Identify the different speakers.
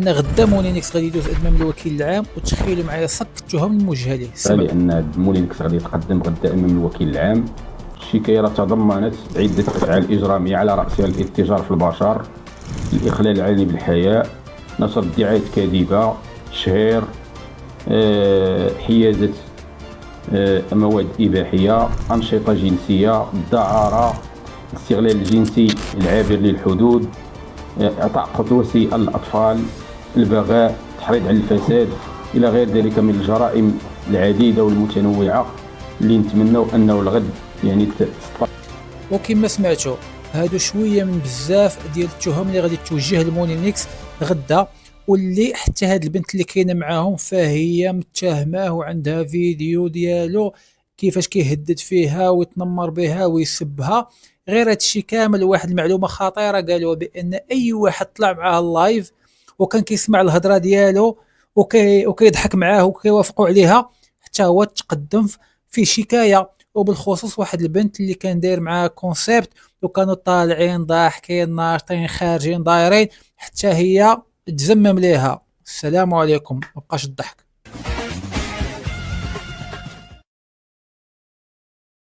Speaker 1: ان غدا مولينكس غادي يدوز امام الوكيل العام، وتخيلوا معايا صك التهم الموجهه ليه.
Speaker 2: لأن مولينكس غادي يتقدم غدا أمام الوكيل العام. الشكاية تضمنت عدة أفعال إجرامية على رأسها الاتجار في البشر، الإخلال العلني بالحياة، نشر ادعاءات كاذبة، تشهير، حيازة مواد إباحية، أنشطة جنسية، الدعارة، الاستغلال الجنسي العابر للحدود، إعطاء قدوة سيئة للأطفال، البغاء، التحريض على الفساد، إلى غير ذلك من الجرائم العديدة والمتنوعة اللي نتمنوا أنه الغد يعني
Speaker 1: وكما سمعتوا هادو شويه من بزاف ديال التهم اللي غادي توجه لمولينكس غدا، واللي حتى هاد البنت اللي كاينه معاهم فهي متهماه وعندها فيديو ديالو كيفاش كيهدد فيها ويتنمر بها ويسبها. غير هادشي كامل واحد المعلومه خطيره، قالوا بان اي واحد طلع معاه اللايف وكان كيسمع الهضره ديالو وكيضحك معاه وكيوافقوا عليها، حتى هو تقدم في شكايه. وبالخصوص واحد البنت اللي كان داير معاها كونسيبت، وكانوا طالعين ضاحكين ناشطين خارجين دايرين، حتى هي تزمم ليها. السلام عليكم، مبقاش الضحك.